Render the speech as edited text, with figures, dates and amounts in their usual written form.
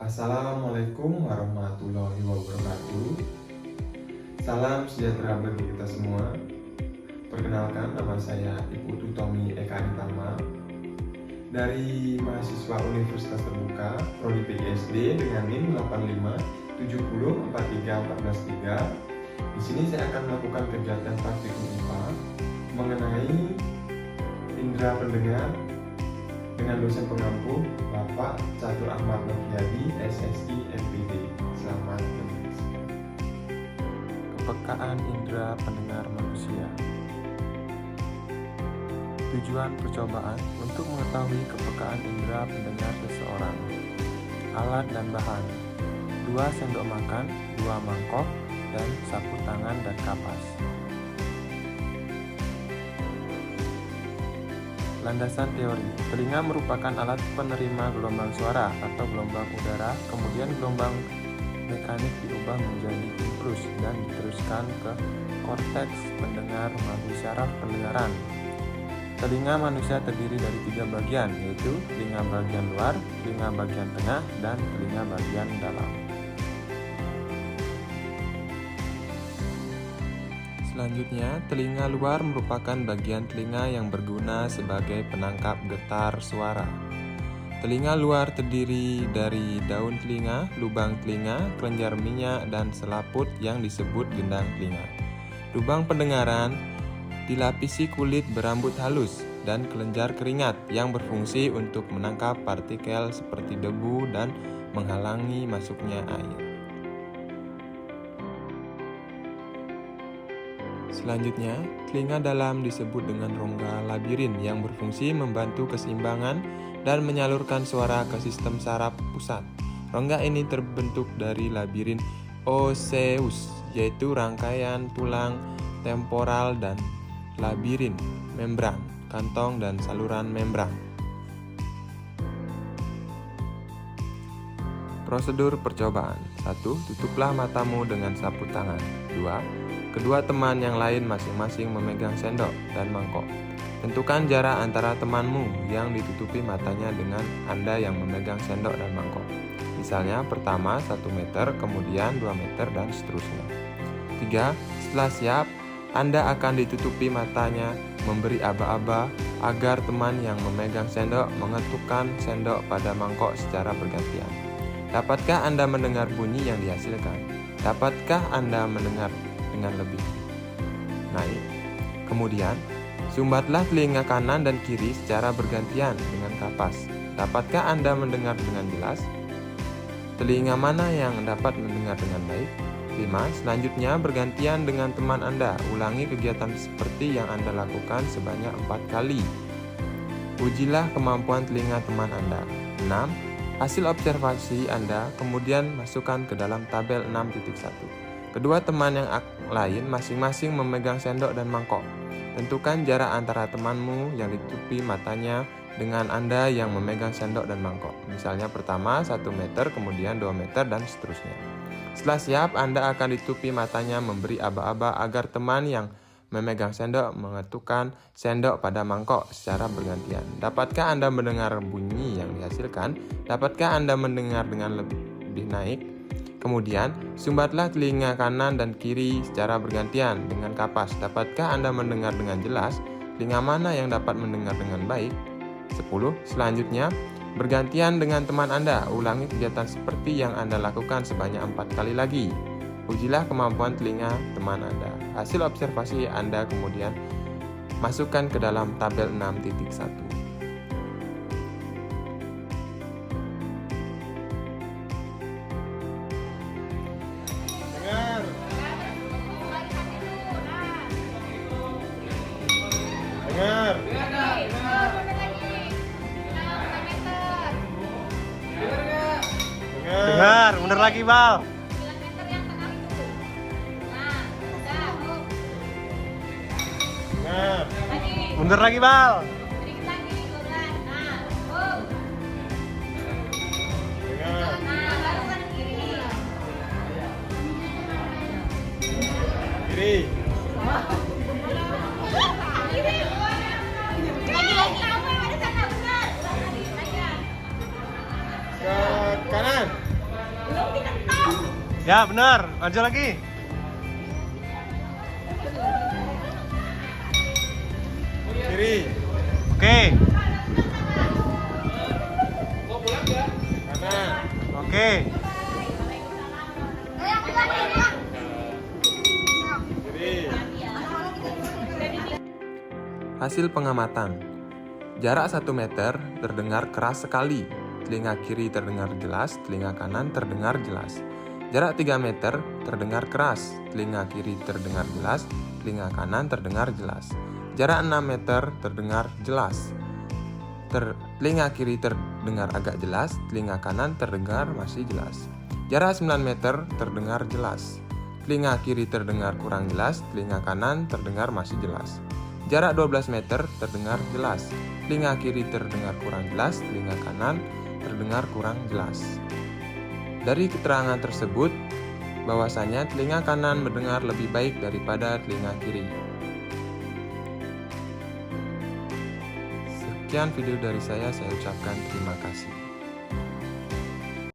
Assalamualaikum warahmatullahi wabarakatuh. Salam sejahtera bagi kita semua. Perkenalkan, nama saya Ibu Tutomi Eka Nitama dari mahasiswa Universitas Terbuka Prodi PGSD dengan NIM 8570431443. Di sini saya akan melakukan kegiatan praktikum IPA mengenai indera pendengar dengan dosen pengampu Bapak Catur Ahmad Noviadi, SSI MPD. Selamat menyaksikan. Kepekaan indera pendengar manusia. Tujuan percobaan untuk mengetahui kepekaan indera pendengar seseorang. Alat dan bahan: 2 sendok makan, 2 mangkok, dan sapu tangan dan kapas. Landasan teori. Telinga merupakan alat penerima gelombang suara atau gelombang udara, kemudian gelombang mekanik diubah menjadi impuls dan diteruskan ke korteks pendengar melalui syaraf pendengaran. Telinga manusia terdiri dari 3 bagian, yaitu telinga bagian luar, telinga bagian tengah, dan telinga bagian dalam. Selanjutnya, telinga luar merupakan bagian telinga yang berguna sebagai penangkap getar suara. Telinga luar terdiri dari daun telinga, lubang telinga, kelenjar minyak, dan selaput yang disebut gendang telinga. Lubang pendengaran dilapisi kulit berambut halus dan kelenjar keringat yang berfungsi untuk menangkap partikel seperti debu dan menghalangi masuknya air. Selanjutnya, telinga dalam disebut dengan rongga labirin yang berfungsi membantu keseimbangan dan menyalurkan suara ke sistem saraf pusat. Rongga ini terbentuk dari labirin osseus, yaitu rangkaian tulang temporal, dan labirin membran, kantong dan saluran membran. Prosedur percobaan. 1. Tutuplah matamu dengan sapu tangan. 2. Kedua teman yang lain masing-masing memegang sendok dan mangkok. Tentukan jarak antara temanmu yang ditutupi matanya dengan Anda yang memegang sendok dan mangkok. Misalnya pertama 1 meter, kemudian 2 meter, dan seterusnya. 3. Setelah siap, Anda akan ditutupi matanya, memberi aba-aba agar teman yang memegang sendok mengetukkan sendok pada mangkok secara bergantian. Dapatkah Anda mendengar bunyi yang dihasilkan? Dapatkah Anda mendengar dengan lebih naik? Kemudian, sumbatlah telinga kanan dan kiri secara bergantian dengan kapas. Dapatkah Anda mendengar dengan jelas? Telinga mana yang dapat mendengar dengan baik? 5. Selanjutnya, bergantian dengan teman Anda. Ulangi kegiatan seperti yang Anda lakukan sebanyak 4 kali. Ujilah kemampuan telinga teman Anda. 6. Hasil observasi Anda kemudian masukkan ke dalam tabel 6.1. Kedua teman yang lain masing-masing memegang sendok dan mangkok. Tentukan jarak antara temanmu yang ditutupi matanya dengan Anda yang memegang sendok dan mangkok. Misalnya pertama 1 meter, kemudian 2 meter, dan seterusnya. Setelah siap, Anda akan ditutupi matanya, memberi aba-aba agar teman yang memegang sendok mengetukkan sendok pada mangkok secara bergantian. Dapatkah Anda mendengar bunyi yang dihasilkan? Dapatkah Anda mendengar dengan lebih naik? Kemudian, sumbatlah telinga kanan dan kiri secara bergantian dengan kapas. Dapatkah Anda mendengar dengan jelas? Telinga mana yang dapat mendengar dengan baik? 10. Selanjutnya, bergantian dengan teman Anda. Ulangi kegiatan seperti yang Anda lakukan sebanyak 4 kali lagi. Ujilah kemampuan telinga teman Anda. Hasil observasi Anda kemudian masukkan ke dalam tabel 6.1. Dengar. Dengar, mundur lagi, Bal. Dengar. Mundur lagi, Bal. Dengar. Kiri. Ke kanan. Ya, benar. Maju lagi. Kiri. Oke. Kanan. Oke. Kiri. Hasil pengamatan. Jarak 1 meter terdengar keras sekali. Telinga kiri terdengar jelas, telinga kanan terdengar jelas. Jarak 3 meter terdengar keras. Telinga kiri terdengar jelas, telinga kanan terdengar jelas. Jarak 6 meter terdengar jelas. Telinga kiri terdengar agak jelas, telinga kanan terdengar masih jelas. Jarak 9 meter terdengar jelas. Telinga kiri terdengar kurang jelas, telinga kanan terdengar masih jelas. Jarak 12 meter terdengar jelas. Telinga kiri terdengar kurang jelas, telinga kanan terdengar kurang jelas. Dari keterangan tersebut, bahwasanya telinga kanan mendengar lebih baik daripada telinga kiri. Sekian video dari saya ucapkan terima kasih.